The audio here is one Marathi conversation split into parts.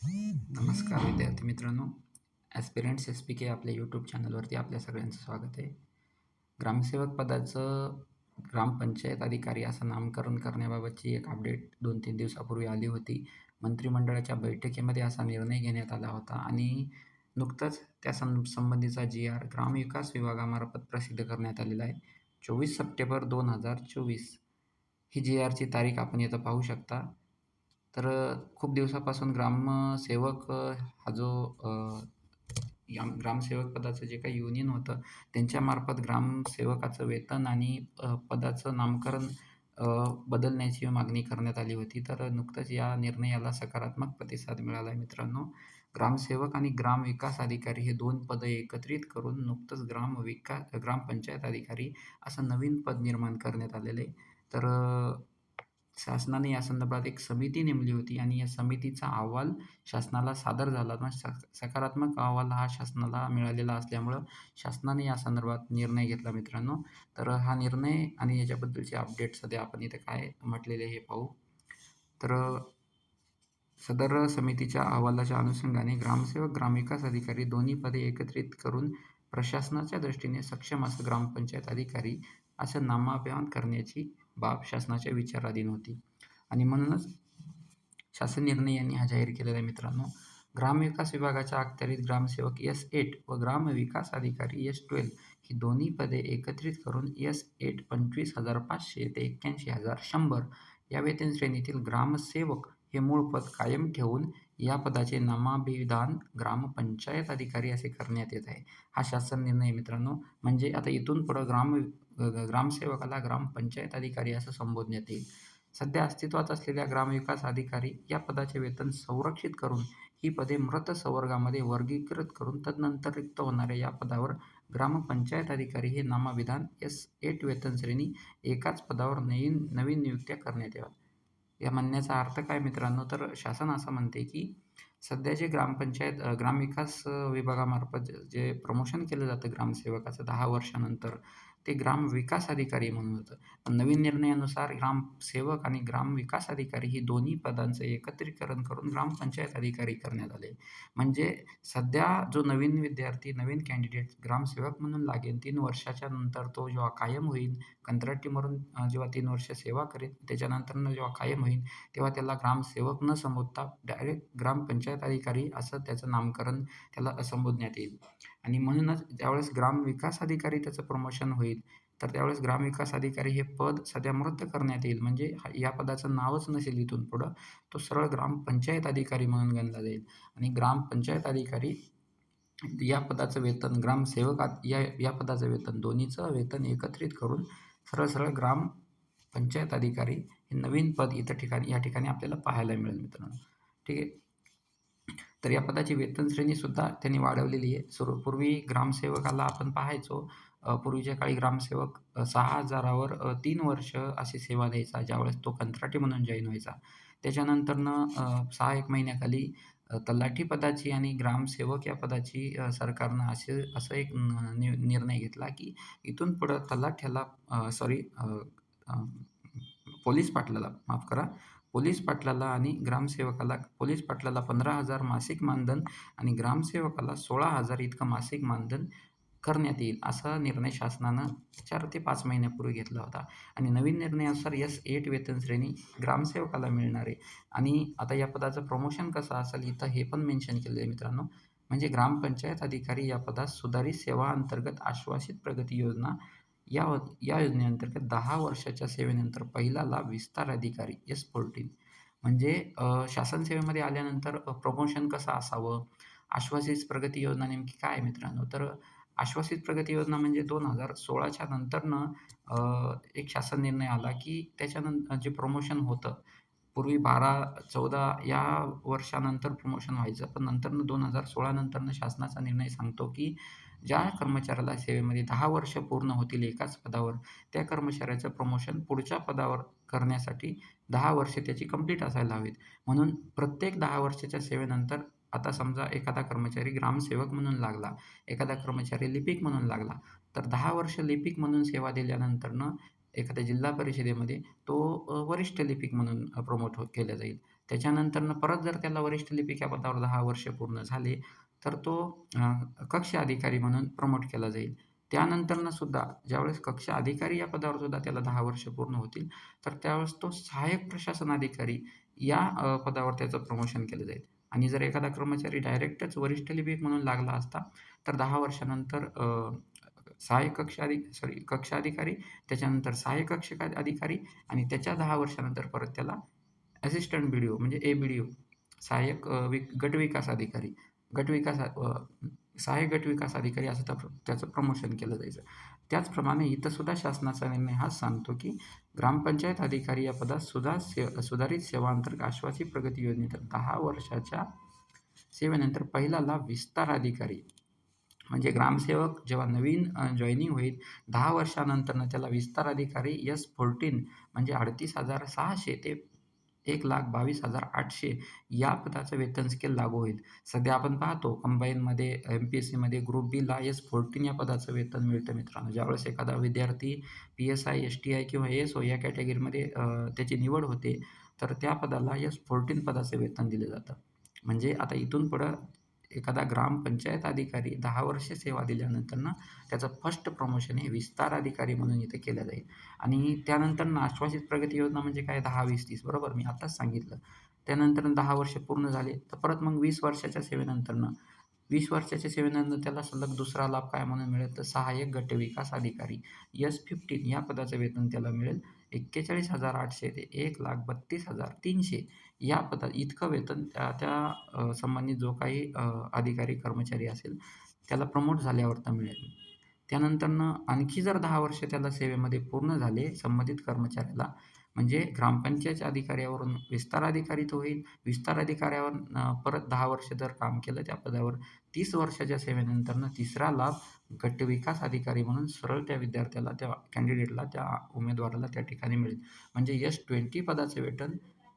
नमस्कार विद्यार्थी मित्रांनो, ॲस्पिरंट्स SPK आपल्या यूट्यूब चॅनलवरती आपल्या सगळ्यांचं स्वागत आहे. ग्रामसेवक पदाचं ग्रामपंचायत अधिकारी असं नामकरण करण्याबाबतची एक अपडेट 2-3 दिवसापूर्वी आली होती. मंत्रिमंडळाच्या बैठकीमध्ये असा निर्णय घेण्यात आला होता आणि नुकतंच त्या संबंधीचा GR ग्रामविकास विभागामार्फत प्रसिद्ध करण्यात आलेला आहे. 24 सप्टेंबर 2024 ही GRची तारीख आपण इथं पाहू शकता. तर खूप दिवसापासून ग्रामसेवक हा जो या ग्रामसेवक पदाचं जे काही युनियन होतं, त्यांच्यामार्फत ग्रामसेवकाचं वेतन आणि पदाचं नामकरण बदलण्याची मागणी करण्यात आली होती. तर नुकतंच या निर्णयाला सकारात्मक प्रतिसाद मिळाला आहे मित्रांनो. ग्रामसेवक आणि ग्रामविकास अधिकारी हे 2 पदं एकत्रित करून नुकतंच ग्रामपंचायत अधिकारी असं नवीन पद निर्माण करण्यात आलेलं आहे. तर शासनाने या संदर्भात एक समिती नेमली होती आणि या समितीचा अहवाल शासनाला सादर झाला. सकारात्मक अहवाल हा शासनाला मिळालेला असल्यामुळं शासनाने या संदर्भात निर्णय घेतला मित्रांनो. तर हा निर्णय आणि याच्याबद्दलची अपडेट सध्या आपण इथे काय म्हटलेले हे पाहू. तर सदर समितीच्या अहवालाच्या अनुषंगाने ग्रामसेवक, ग्रामविकास अधिकारी दोन्ही पदे एकत्रित करून प्रशासनाच्या दृष्टीने सक्षम असं ग्रामपंचायत अधिकारी असं नामाभिमान करण्याची बाब शासनाच्या विचाराधीन होती आणि म्हणूनच शासन निर्णय यांनी हा जाहीर केलेला आहे मित्रांनो. ग्रामविकास विभागाच्या अखत्यारीत ग्रामसेवक S8 व ग्रामविकास अधिकारी S12 ही दोन्ही पदे एकत्रित करून S8 25,500 ते 81,100 या वेतन श्रेणीतील ग्रामसेवक हे मूळ पद कायम ठेवून या पदाचे नामाभिधान ग्रामपंचायत अधिकारी असे करण्यात येत आहे. हा शासन निर्णय आहे मित्रांनो. म्हणजे आता इथून पुढं ग्रामसेवकाला ग्रामपंचायत अधिकारी असं संबोधण्यात येईल. सध्या अस्तित्वात असलेल्या ग्रामविकास अधिकारी या पदाचे वेतन संरक्षित करून ही पदे मृत संवर्गामध्ये वर्गीकृत करून तदनंतर रिक्त होणाऱ्या या पदावर ग्रामपंचायत अधिकारी हे नामाभिधान S8 वेतन श्रेणी एकाच पदावर नवीन नियुक्त्या करण्यात याव्यात. या म्हणण्याचा अर्थ काय मित्रांनो, तर शासन असं म्हणते की सध्या जे ग्रामविकास विभागामार्फत जे प्रमोशन केलं जातं ग्रामसेवकाचं 10 वर्षानंतर, ते ग्रामविकास अधिकारी म्हणून होतं. पण नवीन निर्णयानुसार ग्रामसेवक आणि ग्रामविकास अधिकारी ही दोन्ही पदांचं एकत्रीकरण करून ग्रामपंचायत अधिकारी करण्यात आले. म्हणजे सध्या जो नवीन विद्यार्थी, नवीन कॅन्डिडेट ग्रामसेवक म्हणून लागेल, 3 वर्षाच्या नंतर तो जेव्हा कायम होईल, कंत्राटी म्हणून जेव्हा 3 वर्ष सेवा करेल, त्याच्यानंतरनं जेव्हा कायम होईल, तेव्हा त्याला ग्रामसेवक न संबोधता डायरेक्ट ग्रामपंचायत अधिकारी असं त्याचं नामकरण त्याला संबोधण्यात येईल. आणि म्हणूनच ज्यावेळेस ग्रामविकास अधिकारी त्याचं प्रमोशन होईल, तर त्यावेळेस ग्रामविकास अधिकारी हे पद सध्या मृत करण्यात येईल. म्हणजे या पदाचं नावच नसेल इथून पुढं. तो सरळ ग्रामपंचायत अधिकारी म्हणून गणला जाईल आणि ग्रामपंचायत अधिकारी या पदाचं वेतन ग्रामसेवक या पदाचं वेतन दोन्हीचं वेतन एकत्रित करून सरळ ग्रामपंचायत अधिकारी हे नवीन पद या ठिकाणी आपल्याला पाहायला मिळेल मित्रांनो. ठीक आहे. तर या पदाची वेतन श्रेणीसुद्धा त्यांनी वाढवलेली आहे. पूर्वी ग्रामसेवकाला आपण पाहायचो, पूर्वीच्या काळी ग्रामसेवक 6,000वर 3 वर्ष अशी सेवा द्यायचा, ज्यावेळेस तो कंत्राटी म्हणून जॉईन व्हायचा. त्याच्यानंतरनं 6-1 महिन्याखाली तलाठी पदाची आणि ग्रामसेवक या पदाची सरकारनं असं एक निर्णय घेतला की इथून पुढं पोलीस पाटलाला माफ करा, पोलीस पाटलाला आणि ग्रामसेवकाला पोलीस पाटलाला 15,000 मासिक मानधन आणि ग्रामसेवकाला 16,000 इतकं मासिक मानधन करण्यात येईल, असा निर्णय शासनानं 4 ते 5 महिन्यापूर्वी घेतला होता. आणि नवीन निर्णयानुसार S8 वेतन श्रेणी ग्रामसेवकाला मिळणार आहे. आणि आता या पदाचं प्रमोशन कसं असेल इथं हे पण मेन्शन केलेलं आहे मित्रांनो. म्हणजे ग्रामपंचायत अधिकारी या पदास सुधारित सेवा अंतर्गत आश्वासित प्रगती योजना या योजनेअंतर्गत 10 वर्षाच्या सेवेनंतर पहिला लाभ विस्तार अधिकारी S14. म्हणजे शासन सेवेमध्ये आल्यानंतर प्रमोशन कसं असावं? आश्वासित प्रगती योजना नेमकी काय आहे मित्रांनो? तर आश्वासित प्रगती योजना म्हणजे 2016च्या नंतरनं एक शासन निर्णय आला की त्याच्यानंतर जे प्रमोशन होतं, पूर्वी 12-14 या वर्षानंतर प्रमोशन व्हायचं. पण नंतरनं 2016 नंतरनं शासनाचा निर्णय सांगतो की ज्या कर्मचाऱ्याला सेवेमध्ये 10 वर्ष पूर्ण होतील एकाच पदावर, त्या कर्मचाऱ्याचं प्रमोशन पुढच्या पदावर करण्यासाठी 10 वर्ष त्याची कंप्लीट असायला हवीत. म्हणून प्रत्येक 10 वर्षाच्या सेवेनंतर आता समजा एखादा कर्मचारी ग्रामसेवक म्हणून लागला, एखादा कर्मचारी लिपिक म्हणून लागला, तर 10 वर्ष लिपिक म्हणून सेवा दिल्यानंतरनं एखाद्या जिल्हा परिषदेमध्ये तो वरिष्ठ लिपिक म्हणून प्रमोट केला जाईल. त्याच्यानंतरनं परत जर त्याला वरिष्ठ लिपिक या पदावर 10 वर्ष पूर्ण झाले, तर तो कक्ष अधिकारी म्हणून प्रमोट केला जाईल. त्यानंतरनं सुद्धा ज्यावेळेस कक्ष अधिकारी या पदावर सुद्धा त्याला 10 वर्ष पूर्ण होतील, तर त्यावेळेस तो सहाय्यक प्रशासन अधिकारी या पदावर त्याचं प्रमोशन केलं जाईल. आणि जर एखादा कर्मचारी डायरेक्टच वरिष्ठ लिपिक म्हणून लागला असता, तर 10 वर्षानंतर सहाय्यक कक्ष अधिकारी, त्याच्यानंतर सहाय्यक कक्ष अधिकारी आणि त्याच्या 10 वर्षानंतर परत त्याला असिस्टंट बी-डी-ओ म्हणजे ए-बी-डी-ओ सहाय्यक गट विकास अधिकारी, गट विकास सहाय्यक गट विकास अधिकारी असं त्याचं प्रमोशन केलं जायचं. त्याचप्रमाणे इथं सुद्धा शासनाचा निर्णय हाच सांगतो, की ग्रामपंचायत अधिकारी या पदात सुधारित सेवांतर्गत आश्वासित प्रगती योजनेत 10 वर्षाच्या सेवेनंतर पहिला लाभ विस्तार अधिकारी म्हणजे ग्रामसेवक जेव्हा नवीन जॉइनिंग होईल 10 वर्षानंतरनं त्याला विस्तार अधिकारी S14 म्हणजे 38,600 ते 1,22,800 या पदाचं वेतन स्केल लागू होईल. सध्या आपण पाहतो कंबाईनमध्ये एम-पी-एस-सीमध्ये ग्रुप बीला S14 या पदाचं वेतन मिळतं मित्रांनो. ज्यावेळेस एखादा विद्यार्थी पी-एस-आय, एस-टी-आय किंवा ए-एस-ओ या कॅटेगरीमध्ये त्याची निवड होते, तर त्या पदाला S14 पदाचं वेतन दिलं जातं. म्हणजे आता इथून पुढं एखादा ग्रामपंचायत अधिकारी 10 वर्ष सेवा दिल्यानंतरनं त्याचं फर्स्ट प्रमोशन हे विस्तार अधिकारी म्हणून इथे केलं जाईल. आणि त्यानंतर आश्वासित प्रगती योजना म्हणजे काय 10, 20, 30 बरोबर मी आत्ताच सांगितलं. त्यानंतर 10 वर्ष पूर्ण झाले, तर परत मग 20 वर्षाच्या सेवेनंतरनं 20 वर्षाच्या सेवेनंतर त्याला सलग दुसरा लाभ काय म्हणून मिळेल, तर सहाय्यक गट विकास अधिकारी S15 या पदाचं वेतन त्याला मिळेल. 41,800 ते 1,32,300 या इतकं वेतन त्या त्या संबंधित जो काही अधिकारी, कर्मचारी असेल, त्याला प्रमोट झाल्यावर मिळेल. त्यानंतरनं आणखी जर 10 वर्ष त्याला सेवेमध्ये पूर्ण झाले संबंधित कर्मचाऱ्याला, म्हणजे ग्रामपंचायतच्या अधिकाऱ्यावरून विस्तार अधिकारी तो होईल. विस्तार अधिकाऱ्यावर परत 10 वर्ष जर काम केलं त्या पदावर, 30 वर्षाच्या सेवेनंतरनं तिसरा लाभ गट विकास अधिकारी म्हणून सरळ त्या विद्यार्थ्याला, त्या कॅन्डिडेटला, त्या उमेदवाराला त्या ठिकाणी मिळेल. म्हणजे S20 पदाचं वेतन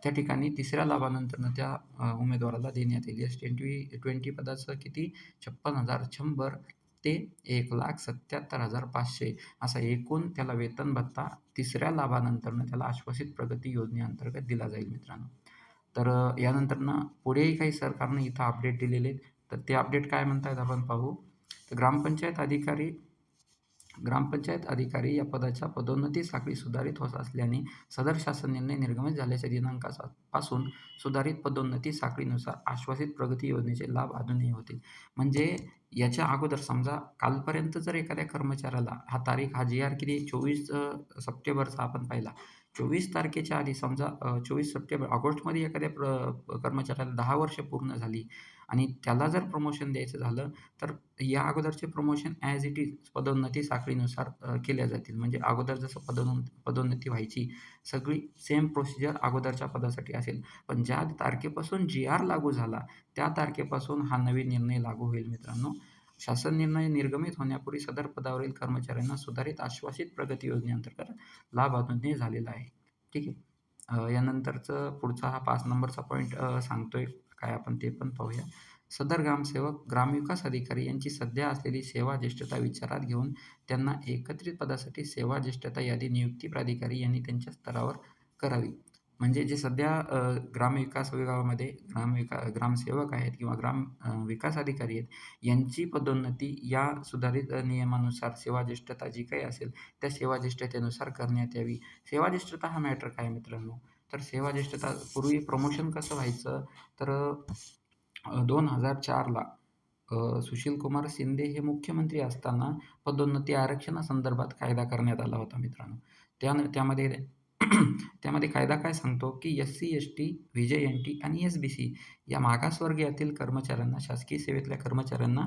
त्या ठिकाणी तिसऱ्या लाभानंतरनं त्या उमेदवाराला देण्यात येईल. S20 पदाचं किती 56,100 ते 1,77,500 असा एकूण त्याला वेतन भत्ता तिसऱ्या लाभानंतरनं त्याला आश्वासित प्रगती योजनेअंतर्गत दिला जाईल मित्रांनो. तर यानंतरनं पुढेही काही सरकारनं इथं अपडेट दिलेले आहेत. तर ते अपडेट काय म्हणतायत आपण पाहू. तर ग्रामपंचायत अधिकारी या पदाच्या पदोन्नती साखळी सुधारित होत असल्याने सदर शासन निर्णय निर्गमित झाल्याच्या दिनांकापासून सुधारित पदोन्नती साखळीनुसार आश्वासित प्रगती योजनेचे लाभ अजूनही होतील. म्हणजे याच्या अगोदर समजा कालपर्यंत जर एखाद्या कर्मचाऱ्याला हा जी-आर किती 24 सप्टेंबरचा आपण पाहिला. 24 तारखेच्या आधी समजा 24 सप्टेंबर ऑगस्टमध्ये एखाद्या कर्मचाऱ्याला 10 वर्ष पूर्ण झाली आणि त्याला जर प्रमोशन द्यायचं झालं, तर या अगोदरचे प्रमोशन ॲज इट इज पदोन्नती साखळीनुसार केल्या जातील. म्हणजे अगोदर जसं पदोन्नती व्हायची, सगळी सेम प्रोसिजर अगोदरच्या पदासाठी असेल. पण ज्या तारखेपासून जी-आर लागू झाला, त्या तारखेपासून हा नवीन निर्णय लागू होईल मित्रांनो. शासन निर्णय निर्गमित होण्यापूर्वी सदर पदावरील कर्मचाऱ्यांना सुधारित आश्वासित प्रगती योजनेअंतर्गत लाभ अजूनही झालेला आहे. ठीक आहे. यानंतरचं पुढचा हा 5 नंबरचा पॉईंट सांगतोय काय आपण ते पण पाहूया. सदर ग्रामसेवक, ग्रामविकास अधिकारी यांची सध्या असलेली सेवा ज्येष्ठता विचारात घेऊन त्यांना एकत्रित पदासाठी सेवा ज्येष्ठता यादी नियुक्ती प्राधिकारी यांनी त्यांच्या स्तरावर करावी. म्हणजे जे सध्या ग्रामविकास विभागामध्ये ग्रामसेवक आहेत किंवा विकास अधिकारी आहेत, यांची पदोन्नती या सुधारित नियमानुसार सेवा ज्येष्ठता जी काही असेल, त्या सेवा ज्येष्ठतेनुसार करण्यात यावी. सेवा ज्येष्ठता हा मॅटर काय मित्रांनो? तर सेवा ज्येष्ठता पूर्वी प्रमोशन कसं व्हायचं, तर 2004ला सुशीलकुमार शिंदे हे मुख्यमंत्री असताना पदोन्नती आरक्षणासंदर्भात कायदा करण्यात आला होता मित्रांनो. त्यामध्ये त्यामध्ये कायदा काय सांगतो, की एस-सी, एस-टी, व्ही-जे-एन-टी आणि एस-बी-सी या मागासवर्गीयातील कर्मचाऱ्यांना, शासकीय सेवेतल्या कर्मचाऱ्यांना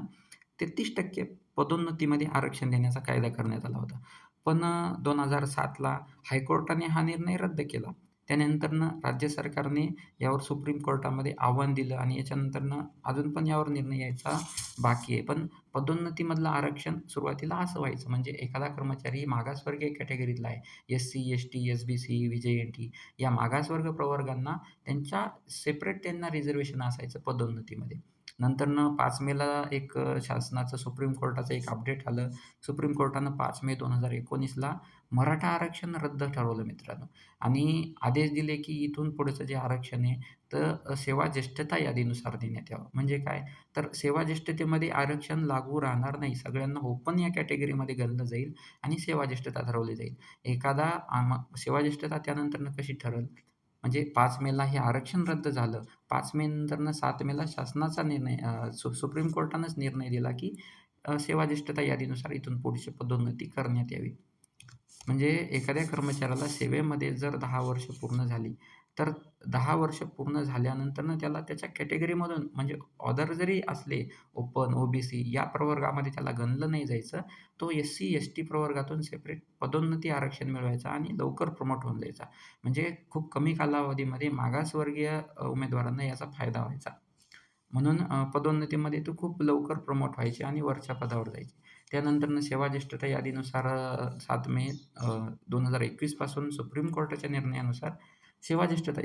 33% पदोन्नतीमध्ये आरक्षण देण्याचा कायदा करण्यात आला होता. पण 2007ला हायकोर्टाने हा निर्णय रद्द केला. त्यानंतरनं राज्य सरकारने यावर सुप्रीम कोर्टामध्ये आव्हान दिलं आणि याच्यानंतरनं अजून पण यावर निर्णय यायचा बाकी आहे. पण पदोन्नतीमधलं आरक्षण सुरुवातीला असं व्हायचं, म्हणजे एखादा कर्मचारी मागासवर्गीय कॅटेगरीतला आहे, एस-सी, एस-टी, एस-बी-सी, व्ही-जे-एन-टी या मागासवर्ग प्रवर्गांना त्यांच्या सेपरेट त्यांना रिझर्वेशन असायचं पदोन्नतीमध्ये. नंतरनं 5 मेला शासनाचं सुप्रीम कोर्टाचं एक अपडेट आलं. सुप्रीम कोर्टानं 5 मे 2019ला मराठा आरक्षण रद्द ठरवलं मित्रांनो आणि आदेश दिले, की इथून पुढचं जे आरक्षण आहे, तर सेवा ज्येष्ठता यादीनुसार देण्यात यावं. म्हणजे काय? तर सेवा ज्येष्ठतेमध्ये आरक्षण लागू राहणार नाही. सगळ्यांना ओपन या कॅटेगरीमध्ये गणलं जाईल आणि सेवा ज्येष्ठता ठरवली जाईल. एखादा सेवा ज्येष्ठता त्यानंतरनं कशी ठरेल? म्हणजे 5 मेला हे आरक्षण रद्द झालं. 5 मे नंतरनं 7 मेला शासनाचा निर्णय सुप्रीम कोर्टानंच निर्णय दिला, की सेवा ज्येष्ठता यादीनुसार इथून पुढची पदोन्नती करण्यात यावी. म्हणजे एखाद्या कर्मचाऱ्याला सेवेमध्ये जर 10 वर्ष पूर्ण झाली, तर 10 वर्ष पूर्ण झाल्यानंतरनं त्याला त्याच्या कॅटेगरीमधून म्हणजे ऑदर जरी असले, ओपन, ओ-बी-सी या प्रवर्गामध्ये त्याला गणलं नाही जायचं. तो एस-सी, एस-टी प्रवर्गातून सेपरेट पदोन्नती आरक्षण मिळवायचा आणि लवकर प्रमोट होऊन जायचा. म्हणजे खूप कमी कालावधीमध्ये मागासवर्गीय उमेदवारांना याचा फायदा व्हायचा. म्हणून पदोन्नतीमध्ये तो खूप लवकर प्रमोट व्हायचे आणि वरच्या पदावर जायचे. त्यानंतरनं सेवा ज्येष्ठता यादीनुसार 7 मे 2021 पासून सुप्रीम कोर्टाच्या निर्णयानुसार सेवा ज्येष्ठता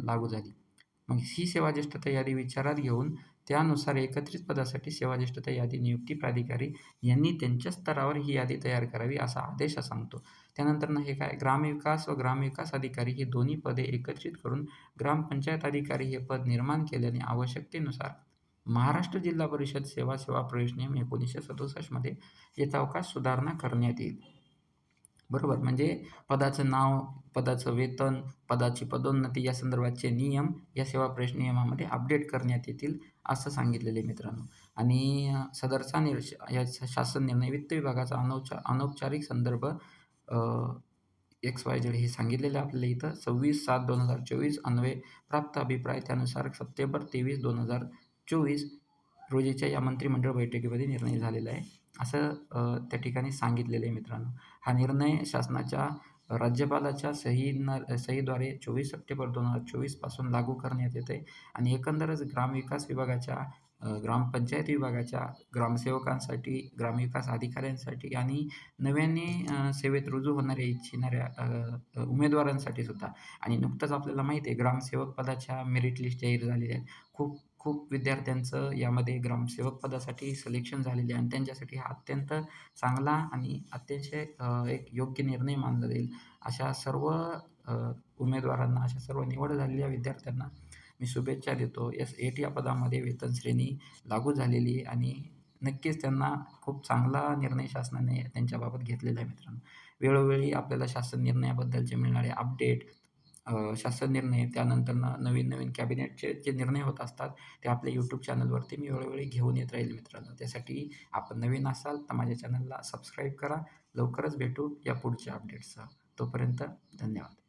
लागू झाली. मग ही सेवा ज्येष्ठता यादी विचारात घेऊन त्यानुसार एकत्रित पदासाठी सेवा ज्येष्ठता यादी नियुक्ती प्राधिकारी यांनी त्यांच्या स्तरावर ही यादी तयार करावी असा आदेश सांगतो. त्यानंतरनं हे काय ग्रामविकास व ग्रामविकास अधिकारी ही दोन्ही पदे एकत्रित करून ग्रामपंचायत अधिकारी हे पद निर्माण केल्याने आवश्यकतेनुसार महाराष्ट्र जिल्हा परिषद सेवा प्रवेश नियम 1967 मध्ये यथावकाश सुधारणा करण्यात येईल. बरोबर. म्हणजे पदाचं नाव, पदाचं वेतन, पदाची पदोन्नती या संदर्भातचे नियम या सेवा प्रवेश नियमामध्ये अपडेट करण्यात येतील, असं सांगितलेलं आहे मित्रांनो. आणि सदरचा या शासन निर्णय वित्त विभागाचा अनौपचारिक संदर्भ XYZ हे सांगितलेलं आहे आपल्याला इथं 26/7/2024 अन्वये प्राप्त अभिप्राय त्यानुसार सप्टेंबर 23/2024 रोजीच्या या मंत्रिमंडळ बैठकीमध्ये निर्णय झालेला आहे. असं त्या ठिकाणी सांगितलेलं आहे मित्रांनो. हा निर्णय शासनाच्या राज्यपालाच्या सहीद्वारे 24 सप्टेंबर 2024 पासून लागू करण्यात येत आहे आणि एकंदरच ग्रामविकास विभागाच्या, ग्रामपंचायत विभागाच्या ग्रामसेवकांसाठी, ग्रामविकास अधिकाऱ्यांसाठी आणि नव्याने सेवेत रुजू होणाऱ्या इच्छिणाऱ्या उमेदवारांसाठी सुद्धा आणि नुकतंच आपल्याला माहिती आहे ग्रामसेवक पदाच्या मेरिट लिस्ट जाहीर झालेल्या आहेत. खूप खूप विद्यार्थ्यांचं यामध्ये ग्रामसेवक पदासाठी सिलेक्शन झालेले आहे आणि त्यांच्यासाठी हा अत्यंत चांगला आणि अतिशय एक योग्य निर्णय मानला जाईल. अशा सर्व उमेदवारांना, अशा सर्व निवड झालेल्या विद्यार्थ्यांना मी शुभेच्छा देतो. एस-8 या पदामध्ये वेतन श्रेणी लागू झालेली आहे आणि नक्कीच त्यांना खूप चांगला निर्णय शासनाने त्यांच्याबाबत घेतलेला आहे मित्रांनो. वेळोवेळी आपल्याला शासन निर्णयाबद्दलचे मिळणारे अपडेट, शासन निर्णय, त्यानंतरनं नवीन-नवीन कॅबिनेटचे जे निर्णय होत असतात, ते आपल्या यूट्यूब चॅनलवरती मी वेळोवेळी घेऊन येत राहील मित्रांनो. त्यासाठी आपण नवीन असाल तर माझ्या चॅनलला सबस्क्राईब करा. लवकरच भेटू या पुढच्या अपडेट्ससह. तोपर्यंत धन्यवाद.